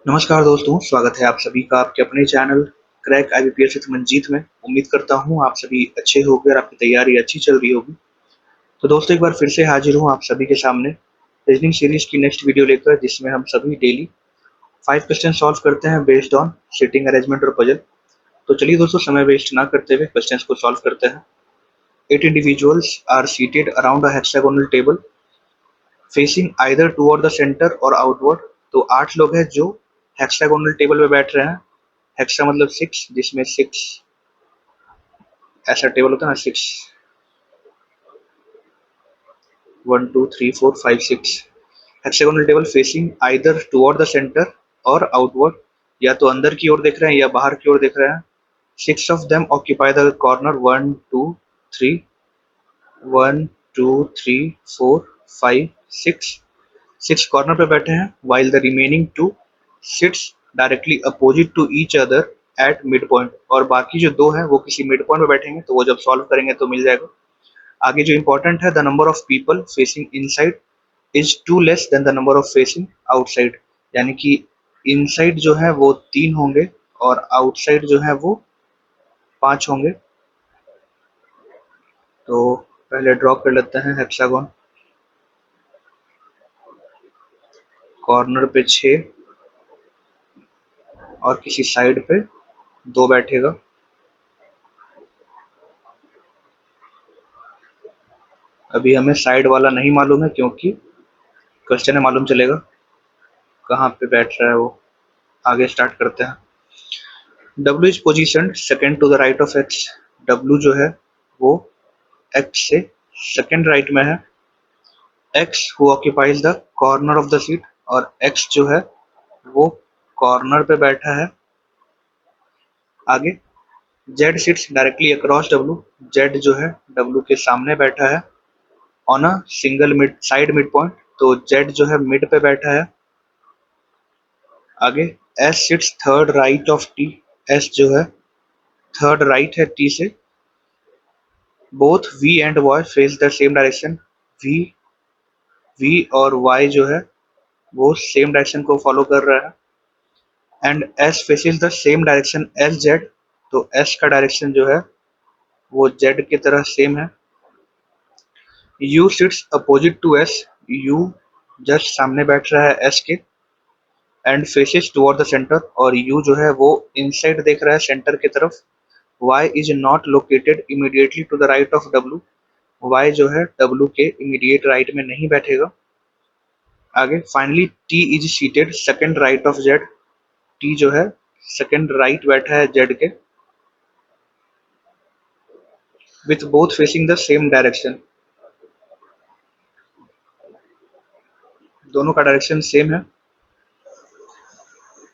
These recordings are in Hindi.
नमस्कार दोस्तों, स्वागत है आप सभी का आपके अपने channel crack IBPS with Manjeet में। उम्मीद करता हूँ आप सभी अच्छे होंगे और आपकी तैयारी अच्छी चल रही होगी। तो दोस्तों एक बार फिर से हाजिर हूँ आप सभी के सामने रीजनिंग सीरीज की नेक्स्ट वीडियो लेकर, जिसमें हम सभी डेली 5 क्वेश्चन सॉल्व करते हैं बेस्ड ऑन सीटिंग अरेंजमेंट और पजल। तो चलिए दोस्तों, समय वेस्ट ना करते हुए क्वेश्चन को सॉल्व करते हैं। 8 individuals are seated around a hexagonal table facing either toward the centre और आउटवर्ड। तो 8 लोग हैं जो हेक्सागोनल टेबल पे बैठ रहे हैं। हेक्सा मतलब 6, जिसमें 6 ऐसा टेबल होता है ना, 6, 1 2 3 4 5 6 hexagonal table facing either toward the centre और आउटवर्ड, या तो अंदर की ओर देख रहे हैं या बाहर की ओर देख रहे हैं। 6 of them occupy the corner 1 2 3 1 2 3 4 5 6 6 corner पे बैठे हैं, while the remaining 2 sits directly opposite to each other at midpoint। और बाकी जो 2 हैं वो किसी मिड पॉइंट पे बैठेंगे, तो वो जब सॉल्व करेंगे तो मिल जाएगा। आगे जो इंपॉर्टेंट है, the number of people facing inside is two less than the number of facing outside. यानी कि इनसाइड जो है वो 3 होंगे और आउटसाइड जो है वो 5 होंगे। तो पहले ड्रॉ कर लेते हैं हेक्सागोन। कॉर्नर पे 6 और किसी साइड पे 2 बैठेगा। अभी हमें साइड वाला नहीं मालूम है, क्योंकि क्वेश्चन में मालूम चलेगा कहाँ पे बैठ रहा है वो। आगे स्टार्ट करते हैं। W is position second to the right of X। W जो है वो X से सेकेंड राइट में है। X who occupies the corner of the seat, और X जो है वो कॉर्नर पे बैठा है। आगे Z sits directly across W। Z जो है W के सामने बैठा है on a single mid side mid point. तो Z जो है मिड पे बैठा है। आगे S seats third right of T। S जो है थर्ड राइट है T से। Both V and Y face the same direction. V और Y जो है वो सेम डायरेक्शन को फॉलो कर रहा है। And S faces the same direction as Z। तो S का डायरेक्शन जो है वो Z की तरह सेम है। U sits opposite to S। U just सामने बैठ रहा है S के। And faces toward the centre, और U जो है वो इनसाइड देख रहा है सेंटर की तरफ। Y is not located immediately to the right of W। Y जो है W के इमीडिएट राइट में नहीं बैठेगा। आगे finally T is seated second right of Z। T जो है सेकंड राइट बैठा है Z के, with both facing the same direction। दोनों का डायरेक्शन सेम है।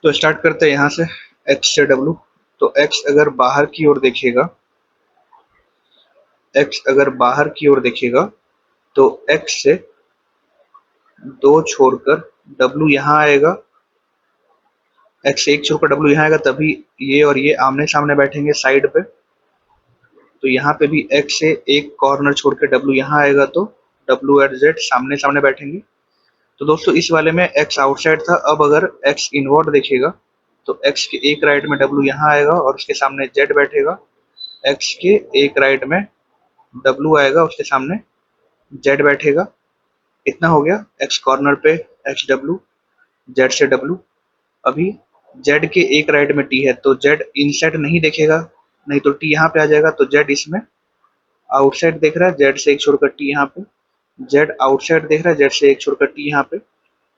तो स्टार्ट करते हैं यहाँ से, X से W। तो X अगर बाहर की ओर देखेगा, X अगर बाहर की ओर देखेगा तो X से 2 छोड़कर W यहाँ आएगा। X से 1 छोड़कर W यहाँ आएगा, तभी ये और ये आमने सामने बैठेंगे साइड पे। तो यहाँ पे भी X से एक कॉर्नर छोड़ के W यहाँ आएगा, तो W और Z सामने सामने बैठेंगे। तो दोस्तों इस वाले में X आउटसाइड था। अब अगर X इनवर्ड देखेगा तो X के एक राइट में W यहाँ आएगा और उसके सामने Z बैठेगा। X के एक राइट में W आएगा, उसके सामने Z बैठेगा। इतना हो गया। X कॉर्नर पे X W, Z से W। अभी Z के एक राइट में T है, तो Z इनसाइड नहीं देखेगा, नहीं तो T यहाँ पे आ जाएगा। तो Z इसमें आउटसाइड देख रहा है, Z से एक छोड़कर T यहाँ पे। Z आउटसाइड देख रहा है, Z से एक छोड़कर T यहाँ पे।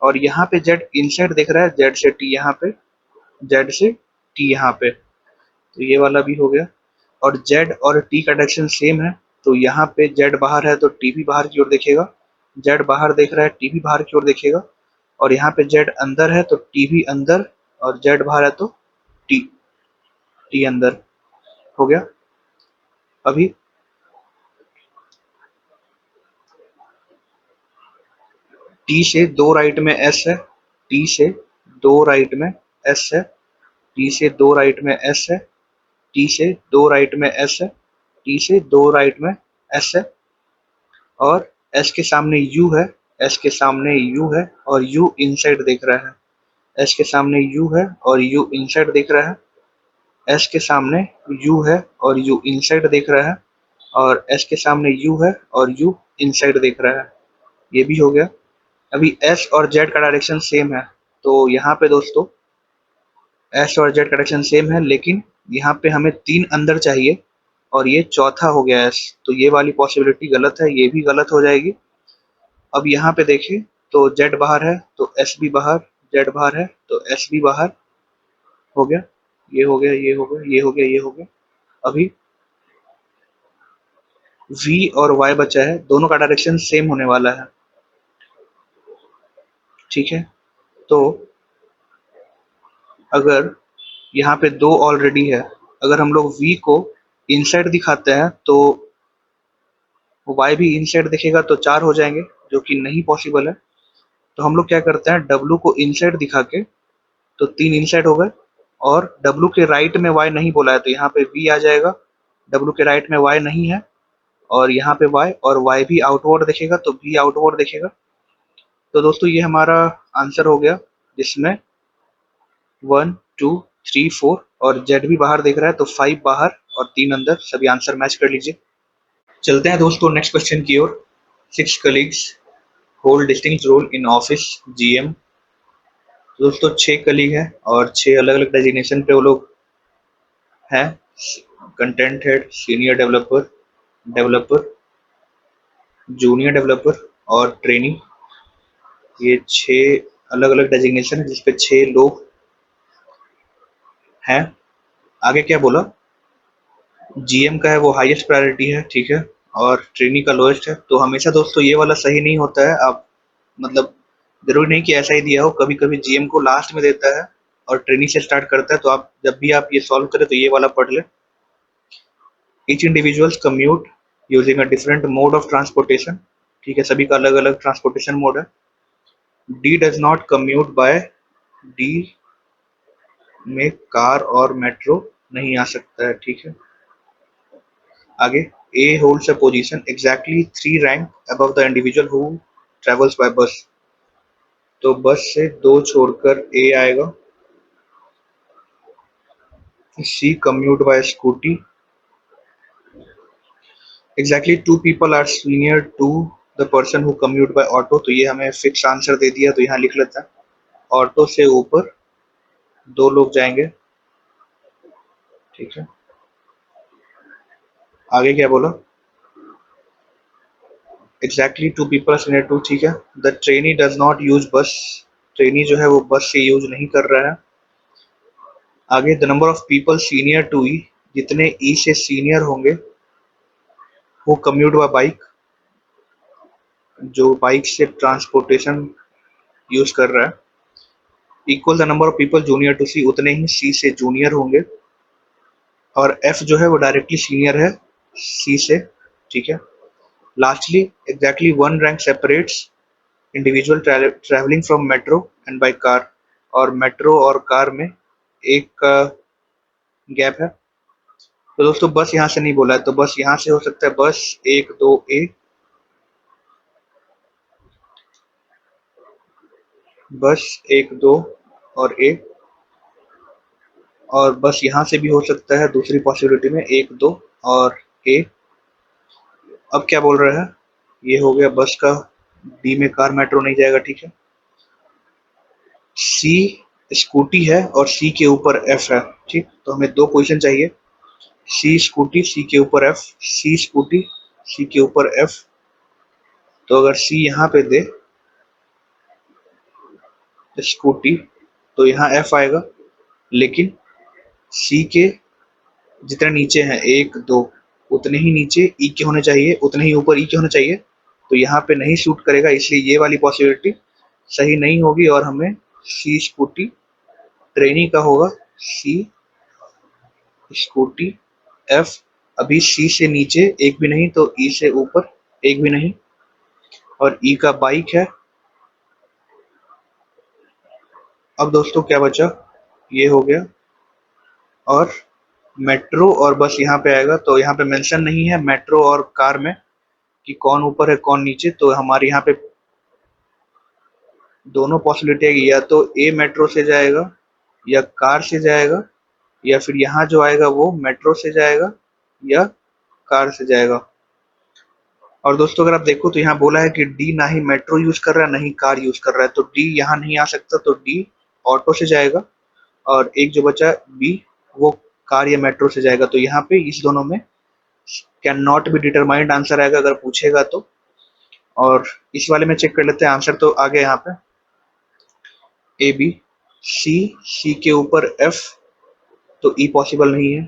और यहाँ पे Z इनसाइड देख रहा है, Z से T यहाँ पे, Z से T यहाँ पे। तो ये वाला भी हो गया। और Z और T का डायरेक्शन सेम है, तो यहाँ पे Z बाहर है तो T भी बाहर की ओर देखेगा। Z बाहर देख रहा है, T भी बाहर की ओर देखेगा। और यहाँ पे Z अंदर है तो T भी अंदर, और Z बाहर है तो T अंदर। हो गया। अभी T से 2 राइट में S है, T से 2 राइट में S है, T से 2 राइट में S है, T से 2 राइट में S है, T से 2 राइट में S है। और S के सामने U है, S के सामने U है, और U इनसाइड देख रहा है। एस के सामने यू है और यू इनसाइड दिख रहा है, एस के सामने यू है और यू इनसाइड दिख रहा है, और एस के सामने यू है और यू इनसाइड दिख रहा है। ये भी हो गया। अभी एस और जेड का डायरेक्शन सेम है, तो यहाँ पे दोस्तों एस और जेड का डायरेक्शन सेम है, लेकिन यहाँ पे हमें 3 अंदर चाहिए और ये चौथा हो गया एस, तो ये वाली पॉसिबिलिटी गलत है, ये भी गलत हो जाएगी। अब यहाँ पे देखें तो जेड बाहर है तो एस भी बाहर, जेड बाहर है तो एस भी बाहर हो गया। ये हो गया, ये हो गया, ये हो गया, ये हो गया। अभी v और y बचा है, दोनों का डायरेक्शन सेम होने वाला है, ठीक है। तो अगर यहाँ पे 2 ऑलरेडी है, अगर हम लोग v को इनसाइड दिखाते हैं तो y भी इनसाइड दिखेगा तो 4 हो जाएंगे, जो कि नहीं पॉसिबल है। तो हम लोग क्या करते हैं, w को इनसाइड दिखा के तो 3 इनसाइड हो गए, और w के राइट में y नहीं बोला है तो यहाँ पे v आ जाएगा, w के राइट में y नहीं है और यहाँ पे y, और y भी आउटवर्ड दिखेगा तो v आउटवर्ड दिखेगा। तो दोस्तों ये हमारा आंसर हो गया, जिसमें 1 2 3 4 और जेड भी बाहर दिख रहा है तो 5 बाहर और 3 अंदर, सभी आंसर मैच कर लीजिए। चलते हैं दोस्तों नेक्स्ट क्वेश्चन की ओर। 6 colleagues hold distinct role in office GM. दोस्तों 6 कलीग हैं और 6 अलग अलग डेजिग्नेशन पे वो लोग हैं। Content head, senior developer, developer, junior developer और ट्रेनी। ये 6 अलग अलग डेजिग्नेशन है जिसपे 6 लोग हैं। आगे क्या बोला, जीएम का है वो हाईएस्ट प्रायोरिटी है, ठीक है, और ट्रेनी का लोएस्ट है। तो हमेशा दोस्तों ये वाला सही नहीं होता है, आप मतलब जरूरी नहीं कि ऐसा ही दिया हो, कभी कभी जीएम को लास्ट में देता है और ट्रेनी से स्टार्ट करता है। तो आप जब भी आप ये सॉल्व करें तो ये वाला पढ़ ले। Each individuals commute using a different mode of transportation, ठीक है, सभी का अलग अलग ट्रांसपोर्टेशन मोड है। D does not commute by, D में कार और मेट्रो नहीं आ सकता है, ठीक है। आगे, A holds a position exactly 3 rank above the individual who travels by bus, तो बस से 2 छोड़कर A आएगा। C commute by scooty, exactly 2 people are senior to the person who commute by auto, तो ये हमें फिक्स आंसर दे दिया तो यहाँ लिख लेते हैं, ऑटो से ऊपर 2 लोग जाएंगे, ठीक है। आगे क्या बोला, exactly 2 people are senior to, ठीक है। The trainee does not use bus, trainee जो है वो बस से यूज नहीं कर रहा है। आगे, the number of people senior to E, जितने ई से सीनियर होंगे वो कम्यूट बाय बाइक, जो बाइक से ट्रांसपोर्टेशन यूज कर रहा है, equal the number of people junior to C, उतने ही सी से जूनियर होंगे, और एफ जो है वो डायरेक्टली सीनियर है सी से, ठीक है। Lastly, exactly 1 rank separates individual travelling from metro and by car, और मेट्रो और कार में एक का गैप है। तो दोस्तों बस यहाँ से नहीं बोला है, तो बस यहाँ से हो सकता है बस 1 2 ए, बस 1 2 और ए, और बस यहाँ से भी हो सकता है दूसरी पॉसिबिलिटी में 1 2 और ए। अब क्या बोल रहा है, ये हो गया बस का, डी में कार मेट्रो नहीं जाएगा, ठीक है। सी स्कूटी है और सी के ऊपर एफ है, ठीक, तो हमें 2 पोजीशन चाहिए, सी स्कूटी, सी के ऊपर एफ, सी स्कूटी, सी के ऊपर एफ। तो अगर सी यहाँ पे दे स्कूटी तो यहाँ एफ आएगा, लेकिन सी के जितने नीचे हैं 1 2 उतने ही नीचे ई के होने चाहिए, उतने ही ऊपर ई के होने चाहिए, तो यहाँ पे नहीं सूट करेगा, इसलिए ये वाली पॉसिबिलिटी सही नहीं होगी और हमें सी स्कूटी ट्रेनी का होगा, सी स्कूटी एफ। अभी सी से नीचे एक भी नहीं तो ई से ऊपर एक भी नहीं, और ई का बाइक है। अब दोस्तों क्या बचा, ये हो गया, और मेट्रो और बस यहाँ पे आएगा, तो यहाँ पे मेंशन नहीं है मेट्रो और कार में कि कौन ऊपर है कौन नीचे, तो हमारे यहाँ पे दोनों पॉसिबिलिटी है, या तो ए मेट्रो से जाएगा या कार से जाएगा, या फिर यहाँ जो आएगा वो मेट्रो से जाएगा या कार से जाएगा। और दोस्तों अगर आप देखो तो यहाँ बोला है कि डी ना ही मेट्रो यूज कर रहा है ना ही कार यूज कर रहा है, तो डी यहाँ नहीं आ सकता, तो डी ऑटो से जाएगा। और एक जो बचा बी, वो कार या मेट्रो से जाएगा। तो यहाँ पे इस दोनों में can not be determined answer आएगा अगर पूछेगा तो। और इस वाले में चेक कर लेते हैं आंसर, तो आ गया यहाँ पे ए बी। सी, सी के ऊपर एफ, तो ई पॉसिबल नहीं है।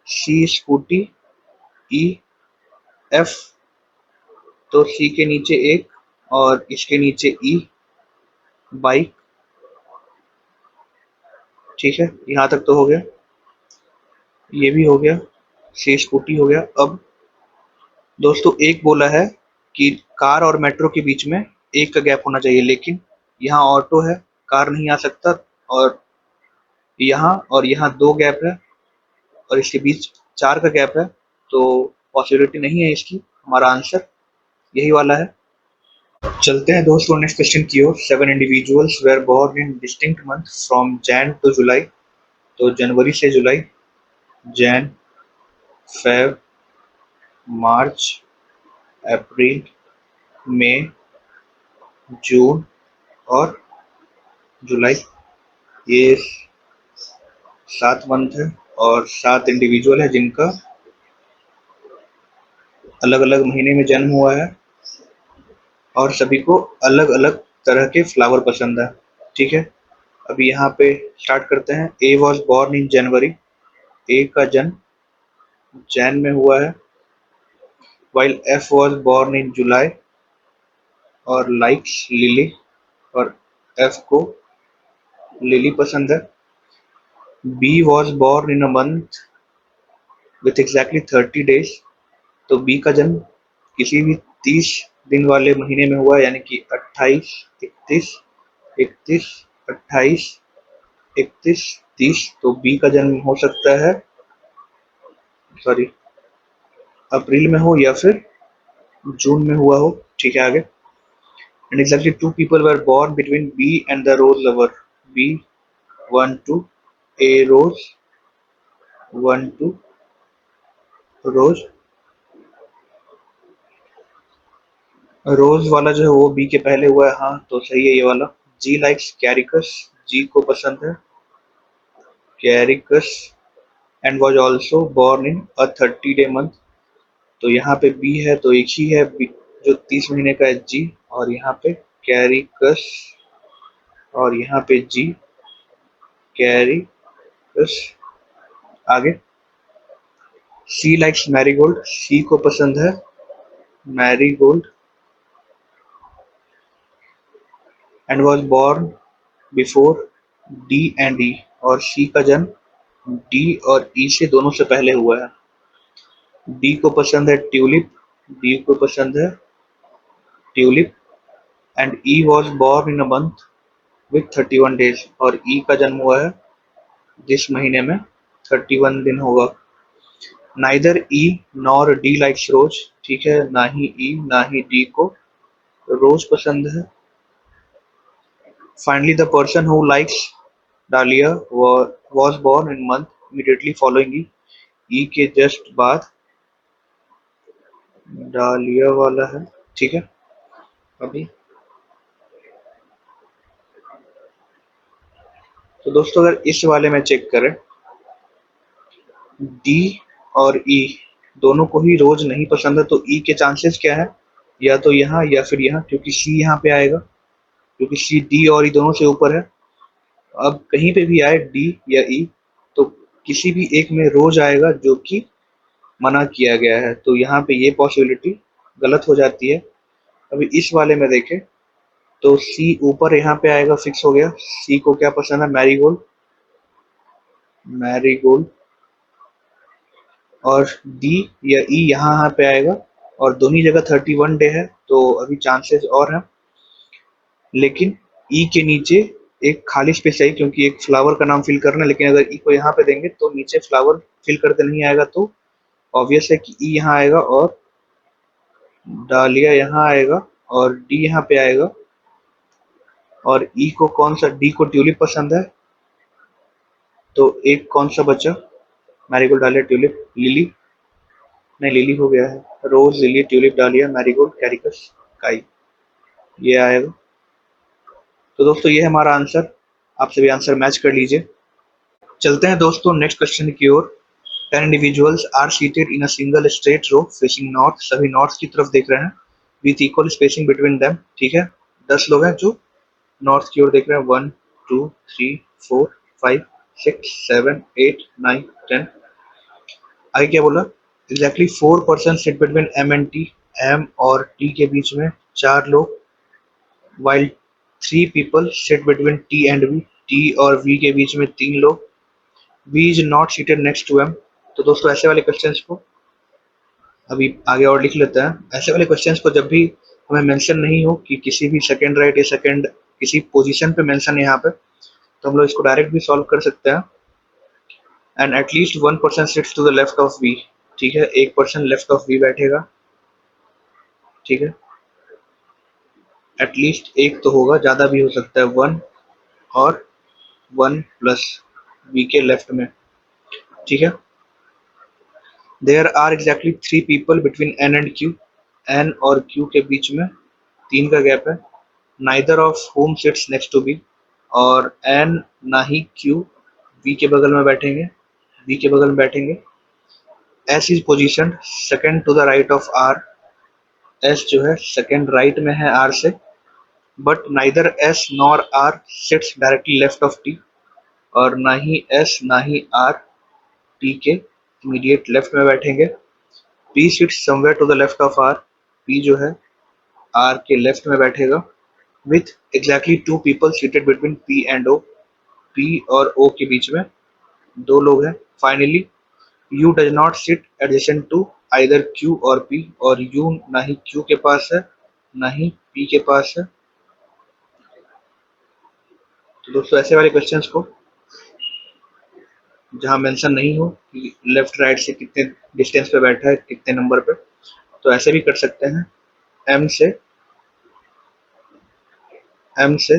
सी स्कूटी, ई एफ, तो सी के नीचे एक और इसके नीचे ई बाइक। ठीक है, यहाँ तक तो हो गया, ये भी हो गया, सी स्कूटी हो गया। अब दोस्तों एक बोला है कि कार और मेट्रो के बीच में एक का गैप होना चाहिए, लेकिन यहाँ ऑटो है, कार नहीं आ सकता, और यहाँ दो गैप है और इसके बीच चार का गैप है, तो पॉसिबिलिटी नहीं है इसकी। हमारा आंसर यही वाला है। चलते हैं दोस्तों नेक्स्ट क्वेश्चन की ओर। 7 individuals were born in distinct month from Jan to July, तो जनवरी से जुलाई, जैन, फेब, मार्च, अप्रैल, मई, जून और जुलाई। ये 7 मंथ है और 7 इंडिविजुअल है जिनका अलग अलग महीने में जन्म हुआ है और सभी को अलग अलग तरह के फ्लावर पसंद है। ठीक है, अभी यहाँ पे स्टार्ट करते हैं। ए वॉज बॉर्न इन जनवरी, ए का जन्म जैन में हुआ है। While F was born in July और लाइक्स लिली, और एफ को लिली पसंद है। B was born in a month with exactly 30 days, तो बी का जन्म किसी भी 30 दिन वाले महीने में हुआ, यानी कि 28, 31, 31, 28, 31, 30। तो बी का जन्म हो सकता है, सॉरी, अप्रैल में हो या फिर जून में हुआ हो। ठीक है, आगे। And exactly 2 people were born between B and the rose lover. B 1 2, A rose 1 2, रोज, रोज वाला जो है वो बी के पहले हुआ है, हाँ तो सही है ये वाला। जी लाइक्स कैरिकस, जी को पसंद है कैरिकस, and was also born in a 30 day month, तो यहाँ पे बी है तो एक ही है B, जो 30 महीने का है जी, और यहाँ पे कैरिकस, और यहाँ पे जी कैरिकस। आगे, सी लाइक्स मैरीगोल्ड, सी को पसंद है marigold, and was born before D and E, और सी का जन्म डी और ई से दोनों से पहले हुआ है। डी को पसंद है ट्यूलिप, डी को पसंद है tulip, and E was born in a month with 31 days, और ई का जन्म हुआ है जिस महीने में 31 दिन होगा। नाइदर ई नॉर डी लाइक्स रोज, ठीक है, ना ही ई ना ही डी को रोज पसंद है। Finally the person who likes डालिया was born in month immediately following ई के जस्ट बाद डालिया वाला है। ठीक है, अभी तो दोस्तों अगर इस वाले में चेक करें, डी और ई दोनों को ही रोज नहीं पसंद है, तो ई के चांसेस क्या है, या तो यहाँ या फिर यहाँ, क्योंकि सी यहाँ पे आएगा, क्योंकि सी डी और ई दोनों से ऊपर है। अब कहीं पे भी आए डी या ई, तो किसी भी एक में रोज आएगा जो कि मना किया गया है, तो यहाँ पे ये पॉसिबिलिटी गलत हो जाती है। अभी इस वाले में देखें तो सी ऊपर यहाँ पे आएगा, फिक्स हो गया। सी को क्या पसंद है, मैरीगोल्ड, मैरीगोल्ड, और डी या ई यहाँ पे आएगा, और दोनों जगह 31 डे है, तो अभी चांसेस और हैं। लेकिन ई के नीचे एक खाली स्पेस चाहिए, क्योंकि एक फ्लावर का नाम फिल करना है, लेकिन अगर ई को यहाँ पे देंगे तो नीचे फ्लावर फिल करते नहीं आएगा, तो ऑब्वियस है कि ई यहाँ आएगा और डालिया यहाँ आएगा और डी यहाँ पे आएगा। और ई को कौन सा, डी को ट्यूलिप पसंद है, तो एक कौन सा बचा, मैरीगोल्ड डालिया, ट्यूलिप, लिली, नहीं लिली हो गया है, रोज, लिली, ट्यूलिप, डालिया, मैरीगोल्ड, कैरिकस, काई, ये आएगा। तो दोस्तों ये है हमारा आंसर, आप सभी आंसर मैच कर लीजिए। चलते हैं दोस्तों नेक्स्ट क्वेश्चन की ओर। 10 individuals are seated in a single straight row facing north, सभी नॉर्थ की तरफ देख रहे हैं, with equal spacing between them, ठीक है। 10 लोग हैं जो नॉर्थ की ओर देख रहे हैं, 1 2 3 4 5 6 7 8 9 10। आगे क्या बोला, exactly 4% sit between M and T, M और टी के बीच में 4 लोग, while 3 people sit between T and V, T और वी के बीच में 3 लोग, V is not seated next to M. तो दोस्तों ऐसे वाले क्वेश्चंस को अभी आगे और लिख लेते हैं। ऐसे वाले क्वेश्चंस को जब भी हमें मेंशन नहीं हो कि किसी भी सेकंड राइट या सेकंड किसी पोजीशन पे मेंशन है यहाँ पे, तो हम लोग इसको डायरेक्ट भी सॉल्व कर सकते हैं। And at least 1% sits to the left of V, ठीक है, 1% लेफ्ट ऑफ वी बैठेगा, ठीक है, एटलीस्ट एक तो होगा, ज्यादा भी हो सकता है, 1 और 1 प्लस वी के लेफ्ट में, ठीक है। There are exactly 3 people between N and Q, N और क्यू के बीच में 3 का गैप है, neither of whom sits next to B, और एन ना ही क्यू वी के बगल में बैठेंगे, वी के बगल में बैठेंगे। S is position second to the right of R, S जो है सेकेंड राइट में है आर से, but neither S nor R sits directly left of T, और ना ही एस ना ही आर टी के इमीडिएट लेफ्ट में बैठेंगे। P sits somewhere to the left of R, P जो है आर के लेफ्ट में बैठेगा, with exactly 2 people seated between P and O, P और ओ के बीच में 2 लोग हैं। Finally U does not sit adjacent to either Q और पी, और यू ना ही क्यू के पास है ना ही पी के पास है। तो दोस्तों ऐसे वाले क्वेश्चंस को जहां मेंशन नहीं हो कि लेफ्ट राइट से कितने डिस्टेंस पे बैठा है, कितने नंबर पे, तो ऐसे भी कर सकते हैं। एम से एम से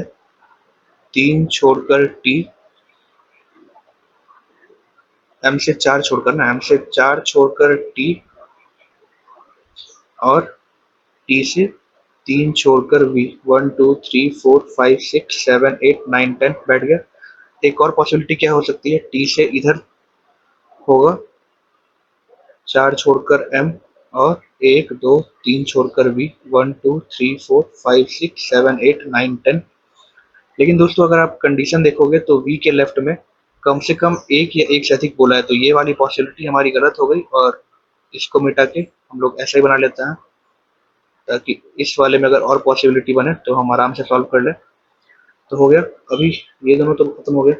3 छोड़कर टी, एम से 4 छोड़कर ना, एम से 4 छोड़कर टी, और टी से 3 छोड़कर वी, 1 2 3 4 5 6 7 8 9 10 बैठ गया। एक और पॉसिबिलिटी क्या हो सकती है, टी से इधर होगा 4 छोड़कर एम, और 1 2 3 छोड़कर वी, 1 2 3 4 5 6 7 8 9 10। लेकिन दोस्तों अगर आप कंडीशन देखोगे तो वी के लेफ्ट में कम से कम एक या एक से अधिक बोला है, तो ये वाली पॉसिबिलिटी हमारी गलत हो गई, और इसको मिटा के हम लोग ऐसा ही बना लेते हैं, ताकि इस वाले में अगर और पॉसिबिलिटी बने तो हम आराम से सॉल्व कर ले। तो हो गया, अभी ये दोनों तो खत्म हो गए।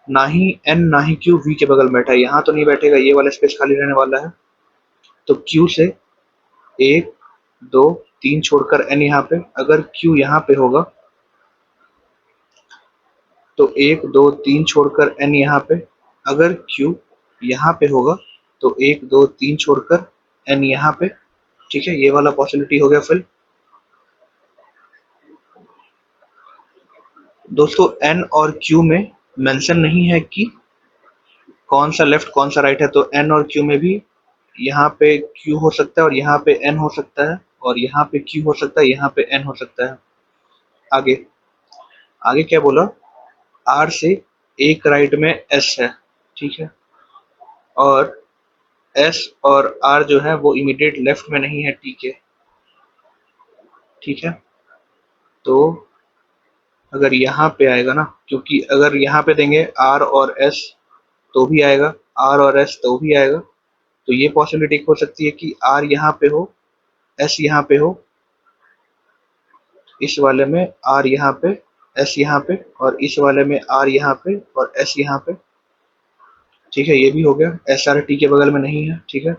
ना ही एन ना ही क्यू वी के बगल में बैठा है, यहाँ तो नहीं बैठेगा, ये वाला स्पेस खाली रहने वाला है। तो क्यू से 1 2 3 छोड़कर एन यहाँ पे, अगर क्यू यहाँ पे होगा तो 1 2 3 छोड़कर एन यहाँ पे, अगर क्यू यहाँ पे होगा तो 1 2 3 छोड़कर एन यहाँ पे, ठीक है, ये वाला पॉसिबिलिटी हो गया। फिर दोस्तों एन और क्यू में मेंशन नहीं है कि कौन सा लेफ्ट कौन सा राइट है, तो एन और क्यू में भी यहाँ पे क्यू हो सकता है और यहाँ पे एन हो सकता है, और यहाँ पे क्यू हो सकता है, यहाँ पे एन हो सकता है। आगे आगे क्या बोला, आर से एक राइट में एस है, ठीक है, और एस और आर जो है वो इमीडिएट लेफ्ट में नहीं है टी के, ठीक है। तो अगर यहाँ पे आएगा ना, क्योंकि अगर यहाँ पे देंगे आर और एस तो भी आएगा, आर और एस तो भी आएगा, तो ये पॉसिबिलिटी हो सकती है कि आर यहाँ पे हो, एस यहाँ पे हो, इस वाले में आर यहाँ पे, एस यहाँ पे, और इस वाले में आर यहाँ पे और एस यहाँ पे, ठीक है, ये भी हो गया। एस आर टी के बगल में नहीं है, ठीक है,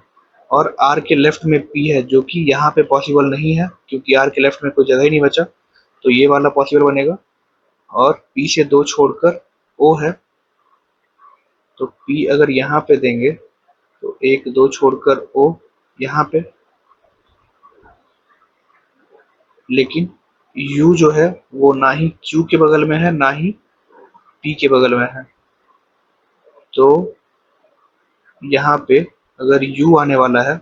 और आर के लेफ्ट में पी है, जो कि यहाँ पे पॉसिबल नहीं है क्योंकि आर के लेफ्ट में कोई जगह ही नहीं बचा, तो ये वाला पॉसिबल बनेगा। और पी से 2 छोड़कर ओ है, तो पी अगर यहाँ पे देंगे तो 1 2 छोड़कर ओ यहाँ पे, लेकिन U जो है वो ना ही Q के बगल में है ना ही P के बगल में है, तो यहाँ पे अगर U आने वाला है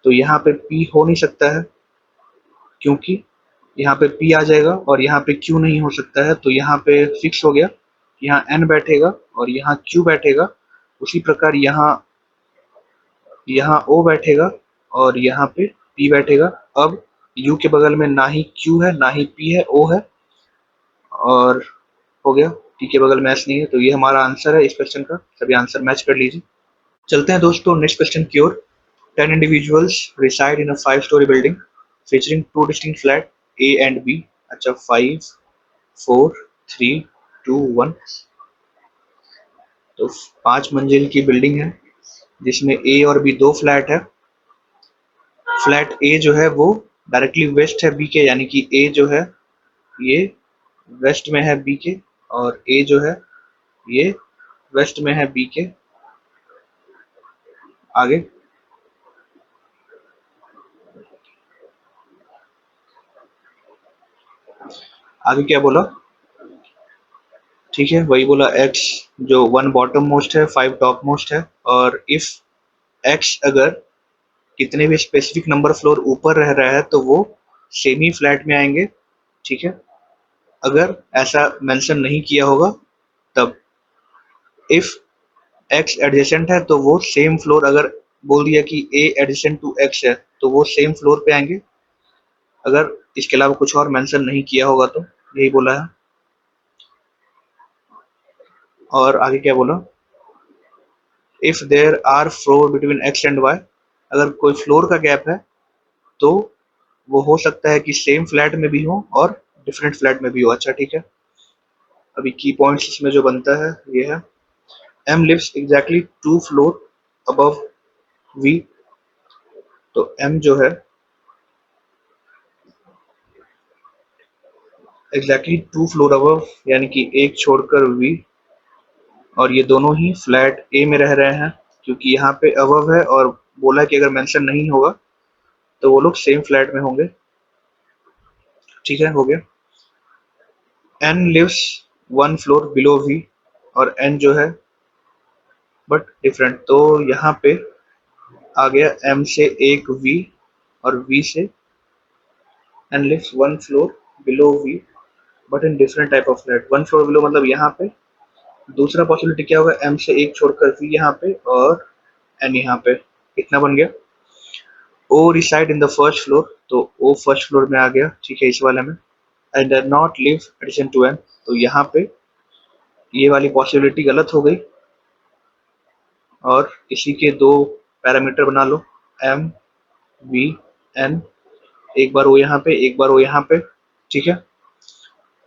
तो यहाँ पे P हो नहीं सकता है, क्योंकि यहाँ पे P आ जाएगा और यहाँ पे Q नहीं हो सकता है, तो यहाँ पे फिक्स हो गया, यहाँ N बैठेगा और यहाँ Q बैठेगा। उसी प्रकार यहाँ O बैठेगा और यहाँ पे P बैठेगा। अब U के बगल में ना ही Q है ना ही P है, O है, और हो गया। T के बगल में S नहीं है, तो ये हमारा आंसर है इस क्वेश्चन का। सभी आंसर मैच कर लीजिए। चलते हैं दोस्तों नेक्स्ट क्वेश्चन की ओर। 10 individuals reside in a 5-story building featuring two distinct flat A and B। अच्छा, 5, 4, 3, 2, 1। तो 5 मंजिल की बिल्डिंग है जिसमें A और B दो फ्लैट है। फ्लैट A जो है वो डायरेक्टली वेस्ट है B के, यानी कि A जो है ये वेस्ट में है B के, और A जो है ये वेस्ट में है B के। आगे आगे क्या बोला? ठीक है, वही बोला। x जो 1 बॉटम मोस्ट है, 5 टॉप मोस्ट है, और इफ x अगर कितने भी स्पेसिफिक नंबर फ्लोर ऊपर रह रहा है तो वो सेमी फ्लैट में आएंगे। ठीक है, अगर ऐसा मेंशन नहीं किया होगा तब। इफ x एडजेसेंट है तो वो सेम फ्लोर, अगर बोल दिया कि a एडजेसेंट टू x है तो वो सेम फ्लोर पे आएंगे, अगर इसके अलावा कुछ और मेंशन नहीं किया होगा तो। यही बोला है। और आगे क्या बोला? If there are floor between x and y, अगर कोई फ्लोर का गैप है तो वो हो सकता है कि सेम फ्लैट में भी हो और डिफरेंट फ्लैट में भी हो। अच्छा, ठीक है। अभी की पॉइंट्स इसमें जो बनता है ये है, m lives exactly 2 floor above v। तो m जो है एग्जैक्टली 2 फ्लोर अबव, यानी कि एक छोड़कर v, और ये दोनों ही फ्लैट a में रह रहे हैं, क्योंकि यहाँ पे अबव है और बोला कि अगर मेंशन नहीं होगा तो वो लोग सेम फ्लैट में होंगे। ठीक है, हो गया। n lives 1 floor below v, और n जो है बट डिफरेंट, तो यहाँ पे आ गया m से एक v और v से n lives 1 floor below v but in different type of flat. 1 floor below मतलब यहाँ पे दूसरा पॉसिबिलिटी क्या होगा, m से एक छोड़कर v यहाँ पे और n यहाँ पे। कितना बन गया? o reside in the first floor, तो o फर्स्ट फ्लोर में आ गया। ठीक है, इस वाले में। And not live adjacent to n, तो यहाँ पे ये वाली पॉसिबिलिटी गलत हो गई, और इसी के दो पैरामीटर बना लो, m v n। एक बार वो यहाँ पे, एक बार वो यहाँ पे। ठीक है,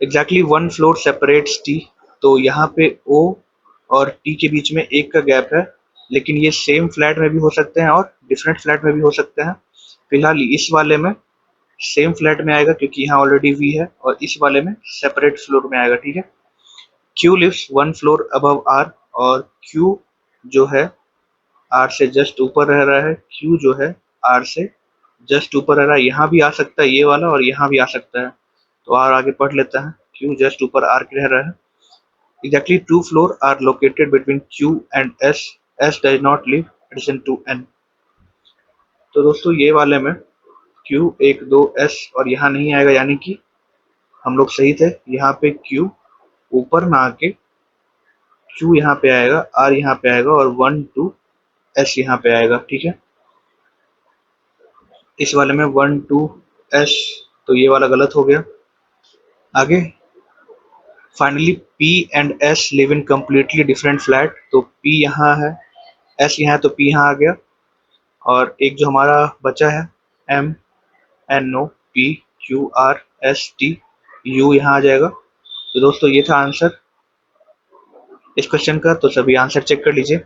एग्जैक्टली 1 फ्लोर सेपरेट्स t, तो यहाँ पे o और t के बीच में एक का गैप है, लेकिन ये सेम फ्लैट में भी हो सकते हैं और डिफरेंट फ्लैट में भी हो सकते हैं। फिलहाल इस वाले में सेम फ्लैट में आएगा क्योंकि यहाँ ऑलरेडी v है, और इस वाले में सेपरेट फ्लोर में आएगा। ठीक है, q lives 1 floor above r, और q जो है r से जस्ट ऊपर रह रहा है। q जो है r से जस्ट ऊपर रह रहा है, यहाँ भी आ सकता है ये वाला और यहाँ भी आ सकता है, तो r आगे पढ़ लेता है। q जस्ट ऊपर r के रह रहा है। Exactly 2 floor are located between q and s, s does not live adjacent to n। तो दोस्तों ये वाले में q 1 2 s और यहाँ नहीं आएगा, यानी कि हम लोग सही थे। यहाँ पे q ऊपर ना आके q यहाँ पे आएगा, r यहाँ पे आएगा, और 1 2 s यहाँ पे आएगा। ठीक है, इस वाले में 1 2 s, तो ये वाला गलत हो गया। आगे finally p and s live in completely different flat, तो p यहाँ है, s यहाँ है, तो p यहाँ आ गया। और एक जो हमारा बचा है m n o p q r s t u यहाँ आ जाएगा। तो दोस्तों ये था आंसर इस क्वेश्चन का, तो सभी आंसर चेक कर लीजिए।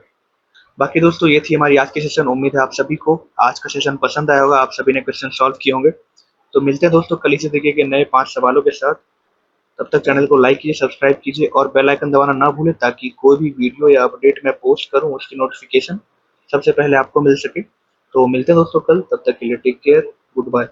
बाकी दोस्तों ये थी हमारी आज की सेशन। उम्मीद है आप सभी को आज का सेशन पसंद आया होगा, आप सभी ने क्वेश्चन सॉल्व किए होंगे। तो मिलते हैं दोस्तों कल इसी तरीके के नए 5 सवालों के साथ। तब तक चैनल को लाइक कीजिए, सब्सक्राइब कीजिए और बेल आइकन दबाना ना भूलें, ताकि कोई भी वीडियो या अपडेट मैं पोस्ट करूं उसकी नोटिफिकेशन सबसे पहले आपको मिल सके। तो मिलते हैं दोस्तों कल, तब तक के लिए टेक केयर, गुड बाय।